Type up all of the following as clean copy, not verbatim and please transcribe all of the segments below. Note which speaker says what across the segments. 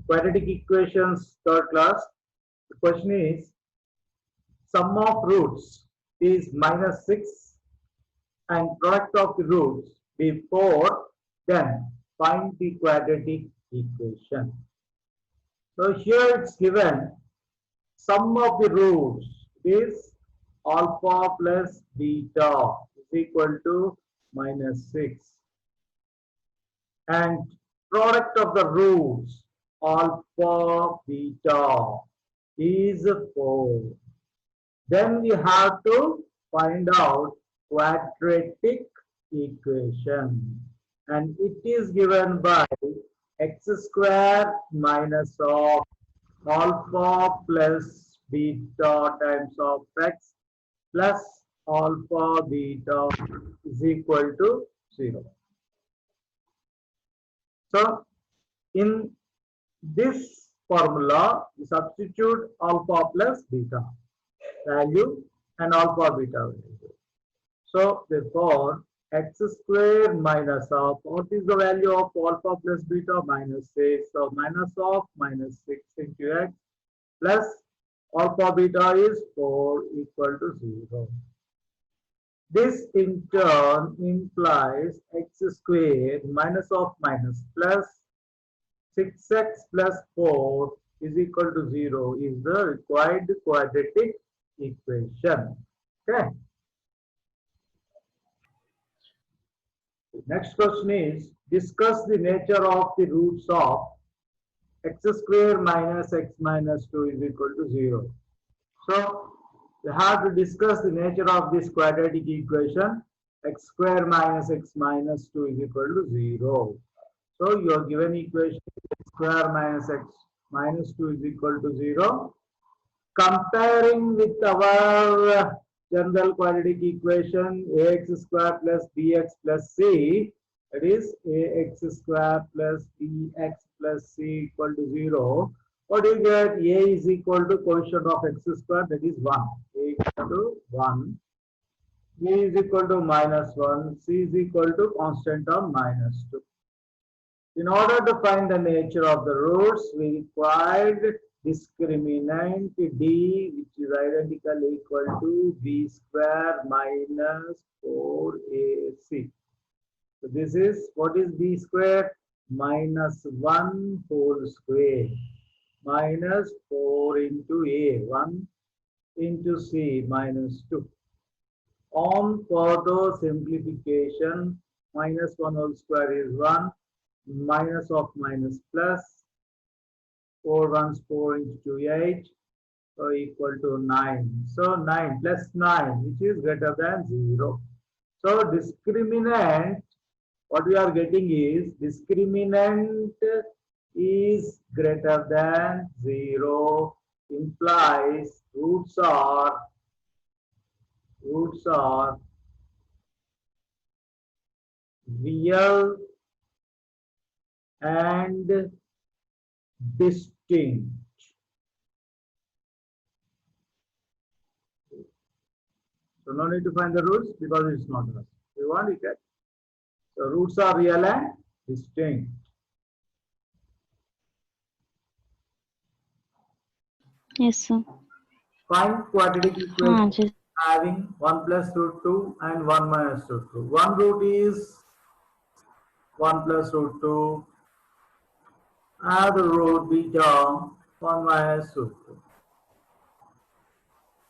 Speaker 1: Quadratic equations, third class. The question is, sum of roots is minus 6 and product of the roots be 4, then find the quadratic equation. So here it's given sum of the roots is alpha plus beta is equal to minus 6, and product of the roots alpha beta is 4. Then we have to find out quadratic equation, and it is given by x square minus of alpha plus beta times of x plus alpha beta is equal to 0. So in this formula, we substitute alpha plus beta value and alpha beta value. So therefore, x square minus of, what is the value of alpha plus beta? Minus 6. So minus of minus 6 into x plus alpha beta is 4 equal to 0. This in turn implies x square minus of minus plus 6x plus 4 is equal to 0 is the required quadratic equation. Okay. Next question is, discuss the nature of the roots of x square minus x minus 2 is equal to 0. So we have to discuss the nature of this quadratic equation. X square minus x minus 2 is equal to 0. So your given equation x square minus x minus 2 is equal to 0. Comparing with our general quadratic equation ax square plus bx plus c, that is ax square plus bx plus c equal to 0. What do you get? A is equal to quotient of x square, that is 1. A is equal to 1. B is equal to minus 1. C is equal to constant of minus 2. In order to find the nature of the roots, we required discriminant d, which is identical equal to b square minus 4ac. So this is, what is b square? Minus 1 whole square minus 4 into a, 1 into c minus 2. On further simplification, minus 1 whole square is 1, minus of minus plus, 4 ones 4 into 8, so equal to 9. So 9 plus 9, which is greater than 0. So discriminant, what we are getting is, discriminant is greater than 0, implies roots are real and distinct. So no need to find the roots because it's not us. We want it. So roots are real and distinct.
Speaker 2: Yes, sir.
Speaker 1: Find quadratic equation having 1 plus root 2 and 1 minus root 2. One root is 1 plus root 2. Another root beta 1 minus root 2.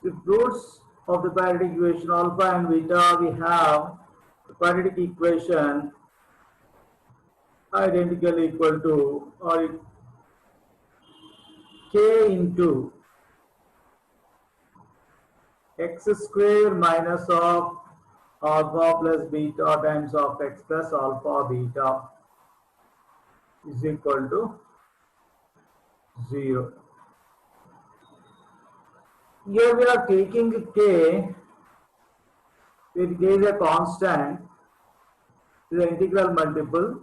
Speaker 1: If roots of the quadratic equation alpha and beta, we have the quadratic equation identical equal to, or k into x square minus of alpha plus beta times of x plus alpha beta is equal to 0. Here we are taking k, it is a constant, it is an integral multiple.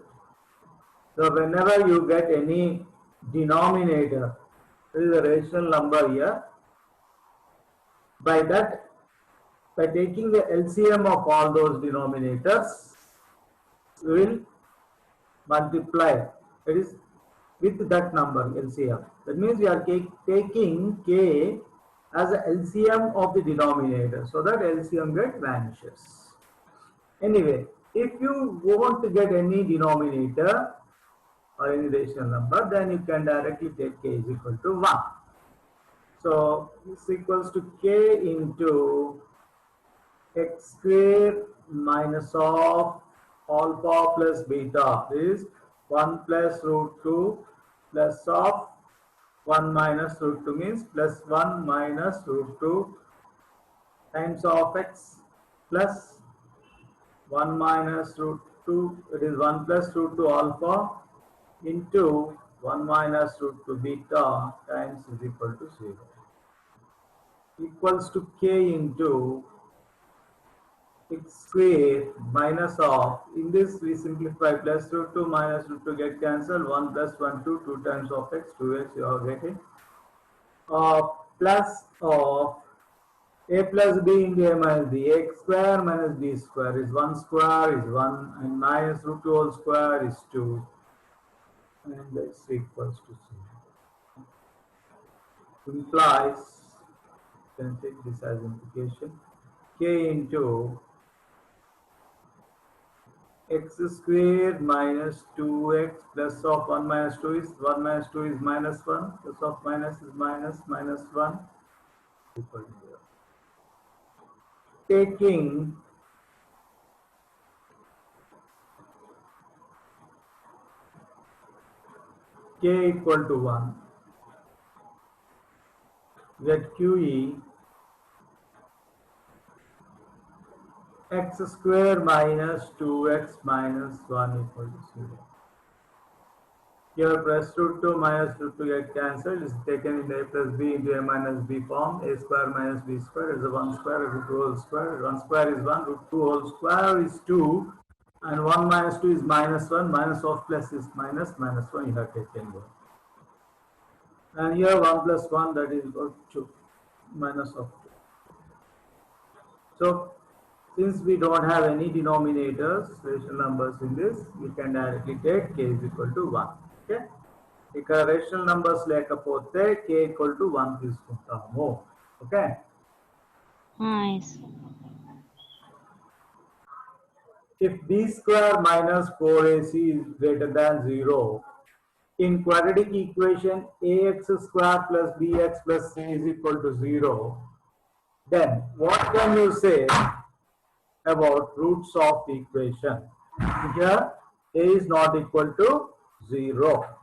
Speaker 1: So whenever you get any denominator, there is a rational number here. By that, by taking the LCM of all those denominators, we will multiply That is with that number LCM. That means we are taking k as a LCM of the denominator, so that LCM get vanishes. Anyway, if you want to get any denominator or any rational number, then you can directly take k is equal to 1. So this equals to k into x square minus of alpha plus beta is 1 plus root 2 plus of 1 minus root 2 means plus 1 minus root 2 times of x plus 1 minus root 2, it is 1 plus root 2 alpha into 1 minus root 2 beta times is equal to 0 equals to k into x square minus of, in this we simplify, plus root 2 minus root 2 get cancelled, 1 plus 1 2, 2 times of x, 2x you are getting, plus of a plus b into a minus b, x square minus b square is 1 square is 1 and minus root 2 whole square is 2 and that's equals to 0. Implies, you can take this as implication, k into x square minus 2x plus of 1 minus 2 is 1 minus 2 is minus 1 plus of minus is minus 1 equal to 0. Taking k equal to 1, get QE x square minus 2x minus 1 equal to 0. Here plus root 2 minus root 2 get cancelled, is taken in a plus b into a minus b form, a square minus b square is a 1 square, root 2 whole square, 1 square is 1, root 2 whole square is 2 and 1 minus 2 is minus 1, minus of plus is minus 1 you have taken here. And here 1 plus 1 that is equal to 2 minus of 2. So since we don't have any denominators, rational numbers in this, we can directly take k is equal to 1. Okay? ఇక్కడ rational numbers లేకపోతే k equal to 1 తీసుకుంటాము. Okay?
Speaker 2: Yes.
Speaker 1: If b square minus 4ac is greater than 0, in quadratic equation ax square plus bx plus c is equal to 0, then what can you say about roots of the equation? Here a is not equal to 0.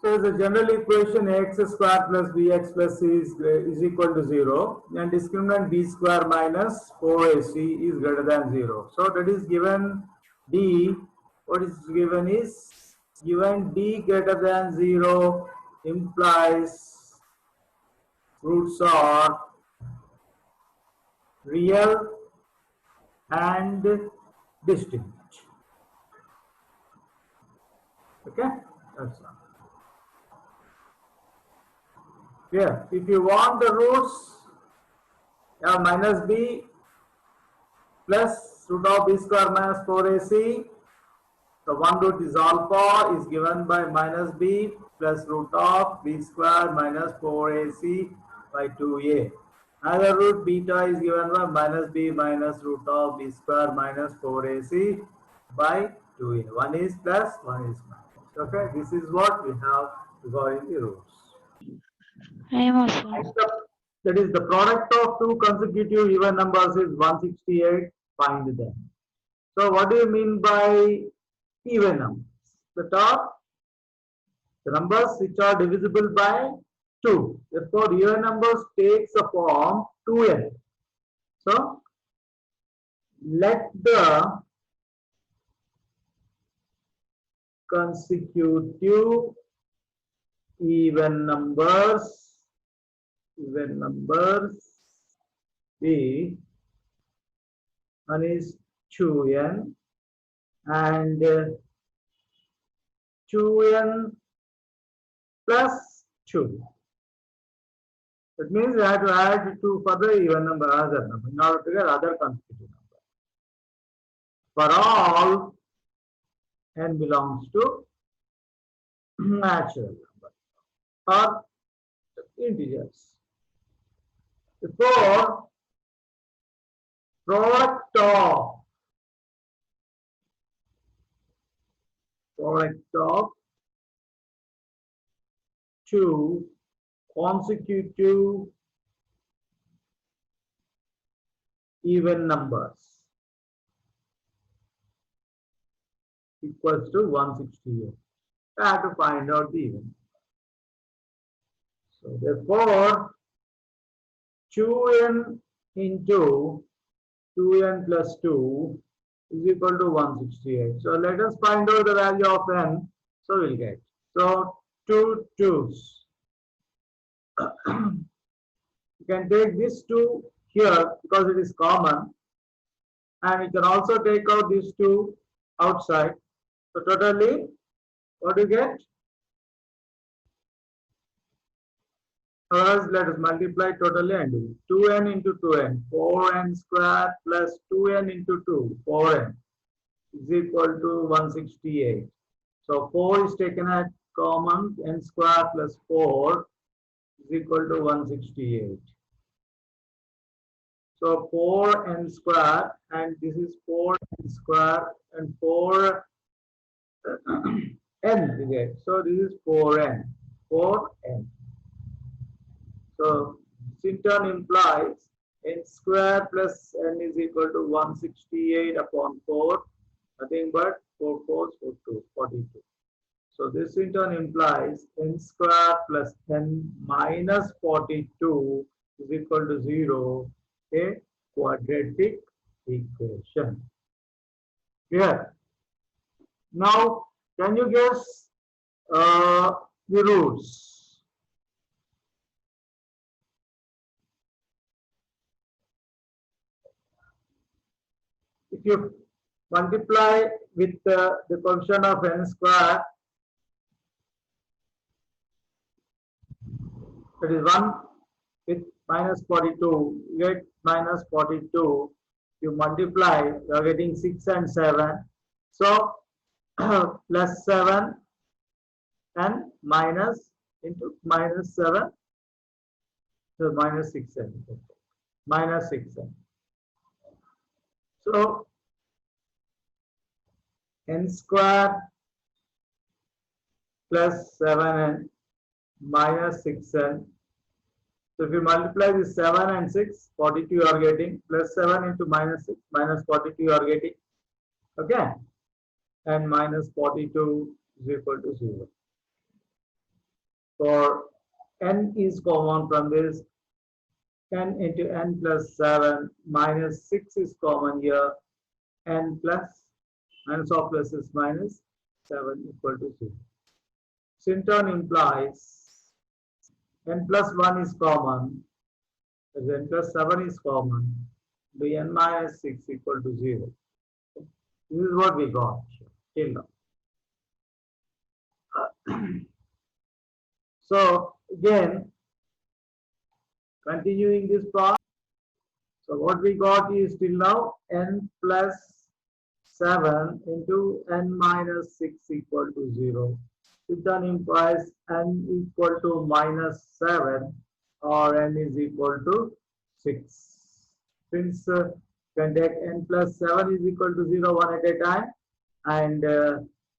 Speaker 1: So the general equation ax square plus bx plus c is equal to 0 and discriminant b square minus 4ac is greater than 0. So that is given d, what is given is given d greater than 0 implies roots are real and distinct. Okay, that's all. Here, if you want the roots, you have minus b plus root of b square minus 4ac. The one root is alpha is given by minus b plus root of b square minus 4ac by 2a. Another root beta is given by minus b minus root of b square minus 4ac by 2a. One is plus, one is minus. Okay, this is what we have regarding the roots.
Speaker 2: I also.
Speaker 1: That is the product of two consecutive even numbers is 168. Find them. So what do you mean by even numbers? That are the numbers which are divisible by 2. Therefore, even numbers takes a form 2n. So let the consecutive even numbers be, one is 2n and 2n plus 2. That means we have to add 2 further even number other number in order to get other consecutive number. For all n belongs to natural number or integers. Therefore, product of two consecutive even numbers equals to 168. I have to find out the even. So therefore, 2n into 2n plus 2 is equal to 168. So let us find out the value of n. So we'll get. So 2 2's. You can take this 2 here because it is common. And you can also take out these 2 outside. So totally, what do you get? First, let us multiply totally and do it. 2n into 2n, 4n square plus 2n into 2, 4n is equal to 168. So 4 is taken at common, n square plus 4 is equal to 168. So 4n square, and this is 4n square and 4 n we get. So this is 4n, 4n. So this in turn implies n square plus n is equal to 168 upon 4, nothing but 4 4 4 2, 42. So this in turn implies n square plus n minus 42 is equal to 0, a quadratic equation. Clear? Now, can you guess the roots? If you multiply with the function of n square, that is 1 with minus 42, you get minus 42. You multiply, you are getting 6 and 7. So plus 7 and minus into minus 7. So minus 6n. Minus 6n. So n square plus 7n minus 6n. So if you multiply this 7 and 6, 42 you are getting, plus 7 into minus 6, minus 42 you are getting. Okay? And minus 42 is equal to 0. For n is common from this, n into n plus 7 minus 6 is common here, n plus minus of plus is minus 7 equal to 0. So in turn implies n plus 1 is common, as n plus 7 is common, the n minus 6 equal to 0. This is what we got till now. So again, continuing this part. So what we got is till now n plus 7 into n minus 6 equal to 0. It then implies n equal to minus 7 or n is equal to 6. Since can take n plus 7 is equal to 0 one at a time, and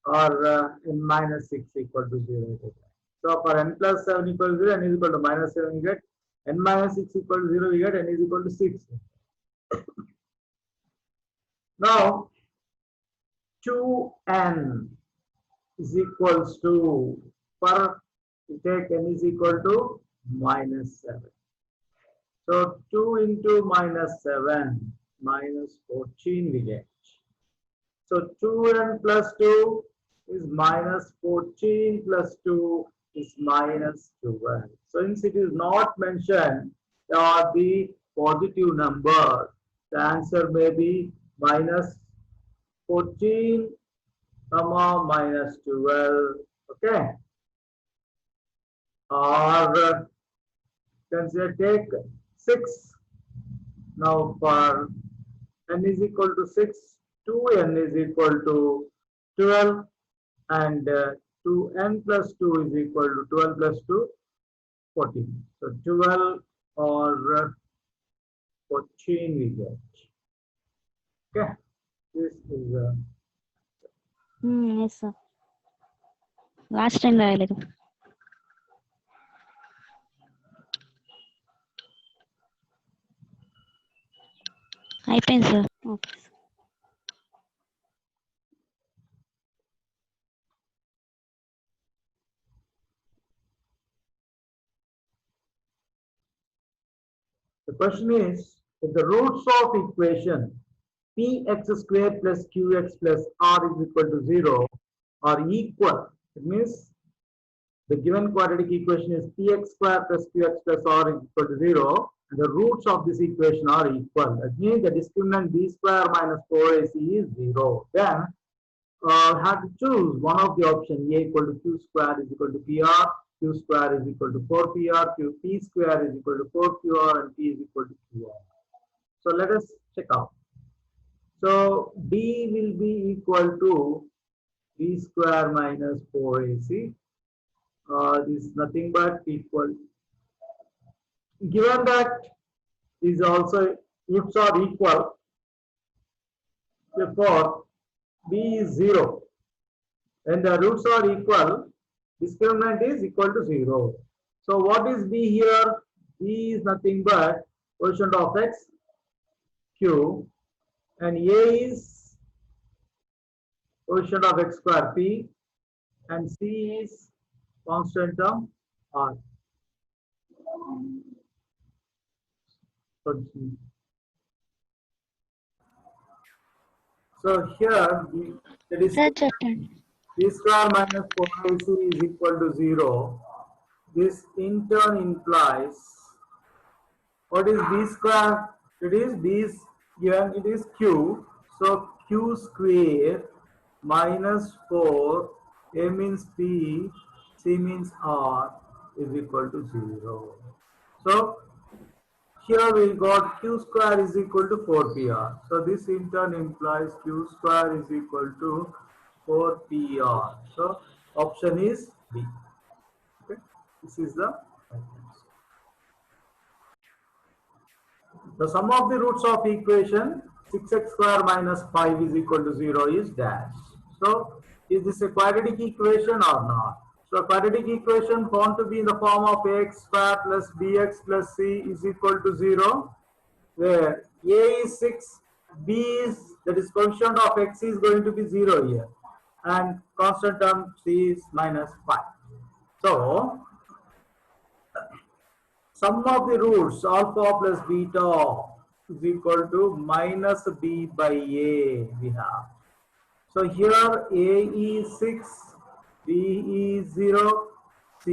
Speaker 1: or n minus 6 equal to 0 at a time. So for n plus 7 equal to 0, n is equal to minus 7, we get n minus 6 equal to 0, we get n is equal to 6. Now 2n is equals to, for we take n is equal to minus 7. So 2 into minus 7 minus 14 we get. So 2n plus 2 is minus 14 plus 2 is minus 12. So since it is not mentioned the positive number, the answer may be minus 14 comma minus 12. Okay. Or can say take 6. Now for n is equal to 6, 2n is equal to 12, and 2n plus 2 is equal to 12 plus 2, 14. So 12 or 14 we get. Okay, this is
Speaker 2: Yes, sir. Last time రాయలేదు. అయిపోయింది sir. Okay sir.
Speaker 1: the question is, if the roots of equation px square plus qx plus r is equal to 0 are equal, it means the given quadratic equation is px square plus qx plus r is equal to 0, and the roots of this equation are equal. That means the discriminant b square minus 4ac is 0. Then have to choose one of the option. A equal to q square is equal to pr, q square is equal to 4pr, p square is equal to 4qr, and p is equal to qr. So let us check out. So b will be equal to b square minus 4ac. This is nothing but equal. Given that these also roots are equal, therefore b is 0. When the roots are equal, discriminant is equal to 0. So what is b here? B is nothing but quotient of x, q, and a is quotient of x square p, and c is constant term r. So here that is
Speaker 2: sir చెప్పండి.
Speaker 1: b square minus 4ac is equal to 0. This in turn implies, what is b square? It is b is given, it is q. So q square minus 4, a means p, c means r is equal to 0. So here we got q square is equal to 4pr. So this in turn implies q square is equal to 4pr. So option is B. Okay, this is the right answer. The sum of the roots of equation 6x square minus 5 is equal to 0 is dash. So is this a quadratic equation or not? So quadratic equation found to be in the form of ax square plus bx plus c is equal to 0, where a is 6, b is, that is quotient of x is going to be 0 here, and constant term c is minus 5. So sum of the roots alpha plus beta is equal to minus b by a we have. So here a is 6, b is 0, c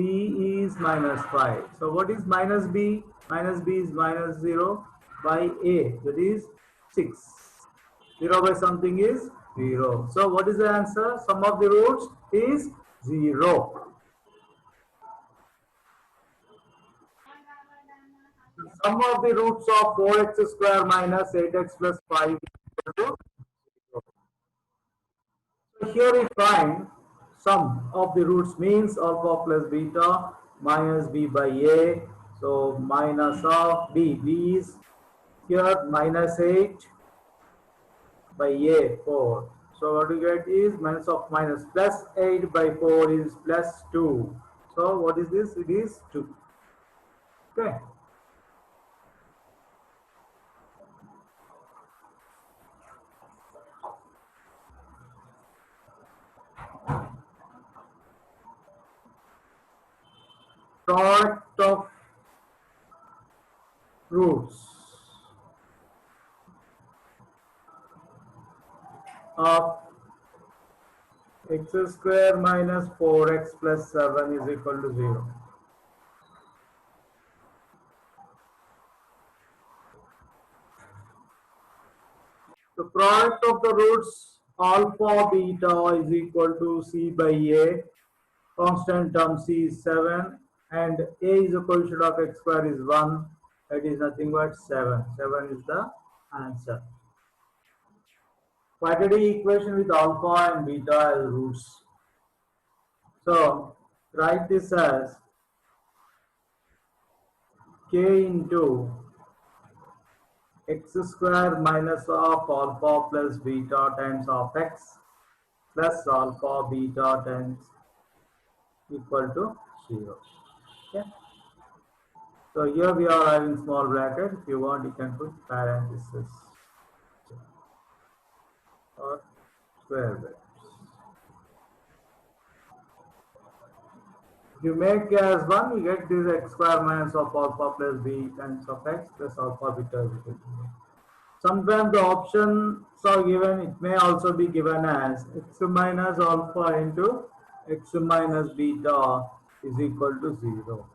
Speaker 1: is minus 5. So what is minus b? Minus b is minus 0 by a, that is 6. 0 by something is 0. So what is the answer? Sum of the roots is 0. The sum of the roots of 4x square minus 8x plus 5 is equal to 0. So here we find sum of the roots means alpha plus beta minus b by a. So minus of b, b is here minus 8 by a, 4. So what we get is minus of minus, plus 8 by 4 is plus 2. So what is this? It is 2. Okay. Product of roots of x square minus 4x plus 7 is equal to 0. The product of the roots alpha beta is equal to c by a, constant term c is 7, and a is a quotient of x square is 1, that is nothing but 7. 7 is the answer. quadratic equation with alpha and beta as roots. So write this as k into x square minus of alpha plus beta times of x plus alpha beta times equal to 0. Okay. So here we are having small bracket. If you want, you can put parenthesis or square brackets. If you make as 1, you get this x square minus of alpha plus b times of x plus alpha beta is equal to 0. Sometimes the options are given, it may also be given as x minus alpha into x minus beta is equal to 0.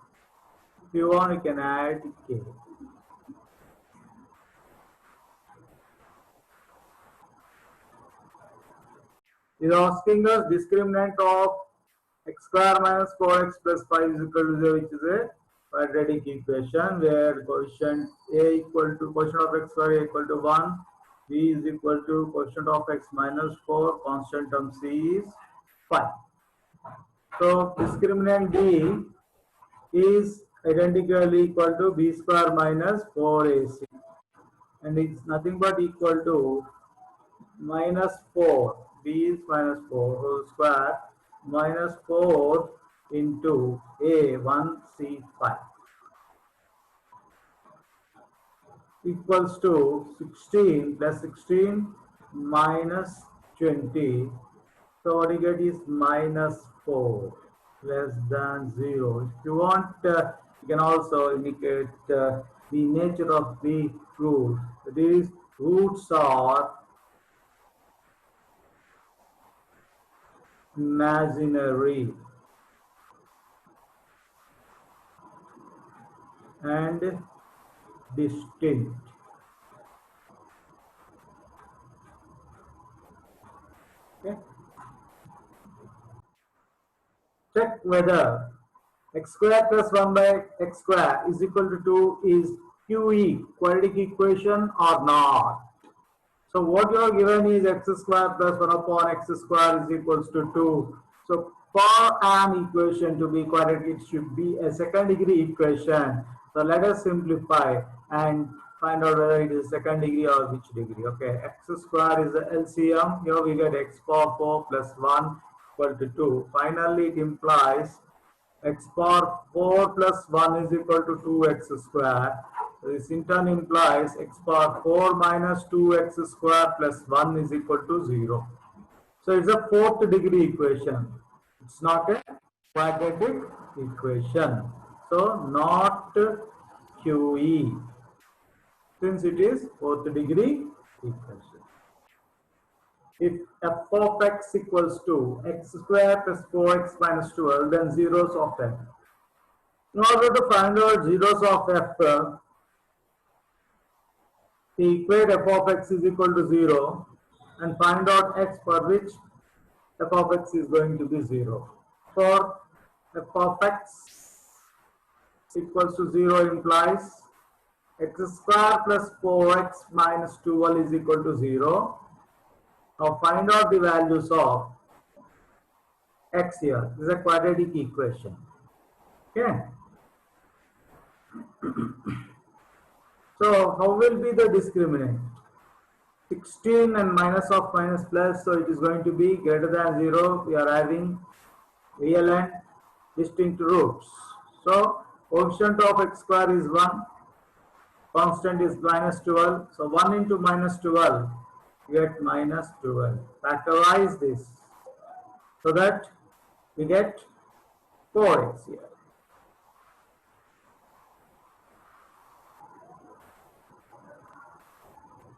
Speaker 1: If you want, you can add k. It is asking us discriminant of x square minus 4x plus 5 is equal to 0, which is a quadratic equation where quotient a equal to quotient of x square equal to 1, b is equal to quotient of x minus 4, constant term c is 5. So discriminant b is identically equal to b square minus 4ac, and it's nothing but equal to minus 4, b is minus 4 whole square minus 4 into a 1c5 equals to 16 plus 16 minus 20. So what you get is minus 4 less than 0. If you want, you can also indicate the nature of the root. These roots are imaginary and distinct. Okay. Check whether x square plus 1 by x square is equal to 2 is QE, quadratic equation, or not. So what you are given is x square plus 1 upon x square is equals to 2. So for an equation to be quadratic, it should be a second degree equation. So let us simplify and find out whether it is second degree or which degree. Okay, x square is the LCM. Here we get x power 4 plus 1 equal to 2. Finally, it implies x power 4 plus 1 is equal to 2x square. This in turn implies x power 4 minus 2x square plus 1 is equal to 0. So it's a fourth degree equation. It's not a quadratic equation. So not QE, since it is fourth degree equation. If f of x equals to x square plus 4x minus 12, then zeros of f. In order to find out zeros of f, we equate f of x is equal to 0 and find out x for which f of x is going to be 0. For f of x equals to 0 implies x square plus 4x minus 12 is equal to 0. Now find out the values of x here. This is a quadratic equation. Okay. So how will be the discriminant? 16 and minus of minus plus, so it is going to be greater than 0. We are having real and distinct roots. So quotient of x square is 1, constant is minus 12. So 1 into minus 12, you get minus 12. Factorize this so that we get 4x here.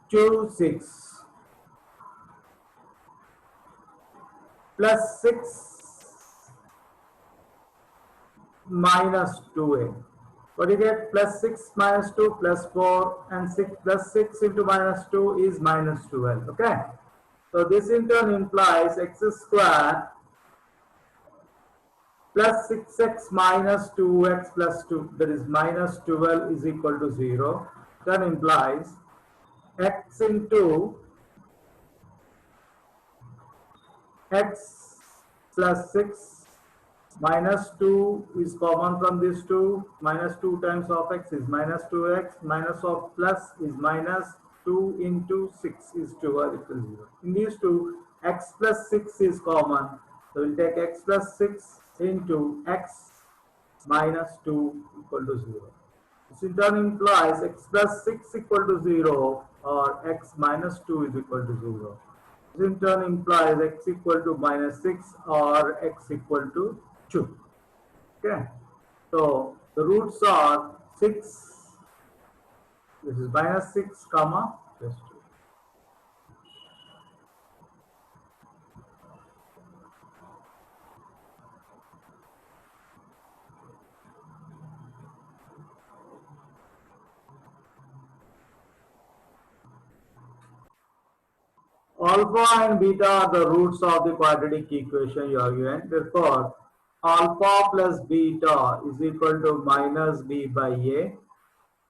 Speaker 1: 2, 6 plus 6 minus 2a. What do you get? Plus 6 minus 2 plus 4, and 6 plus 6 into minus 2 is minus 12. Okay. So this in turn implies x square plus 6x minus 2x plus 2, that is minus 12 is equal to 0. That implies x into x plus 6 minus 2 is common from these two. Minus 2 times of x is minus 2x. Minus of plus is minus 2 into 6 is 2 or equal to 0. In these two, x plus 6 is common. So we'll take x plus 6 into x minus 2 equal to 0. This in turn implies x plus 6 equal to 0 or x minus 2 is equal to 0. This in turn implies x equal to minus 6 or x equal to 2. Okay. So the roots are 6, this is minus 6 comma plus 2. Alpha and beta are the roots of the quadratic equation you are given. Therefore, alpha plus beta is equal to minus b by a,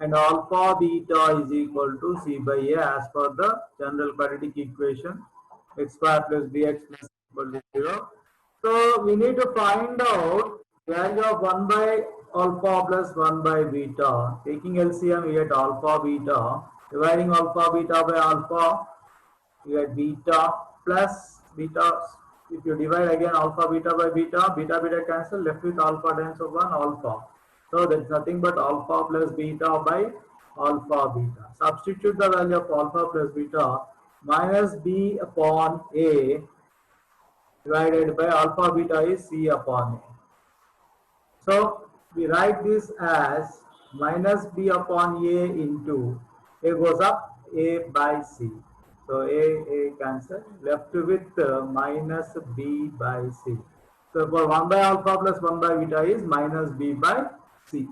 Speaker 1: and alpha beta is equal to c by a as per the general quadratic equation, x square plus bx plus equal to 0. So we need to find out value of 1 by alpha plus 1 by beta. Taking LCM, we get alpha beta. Dividing alpha beta by alpha, you get beta plus beta. If you divide again alpha beta by beta, beta beta cancel, left with alpha times of 1 alpha. So that's nothing but alpha plus beta by alpha beta. Substitute the value of alpha plus beta, minus b upon a divided by alpha beta is c upon a. So we write this as minus b upon a into a goes up, a by c. So a cancel, left with minus b by c. So for 1 by alpha plus 1 by beta is minus b by c.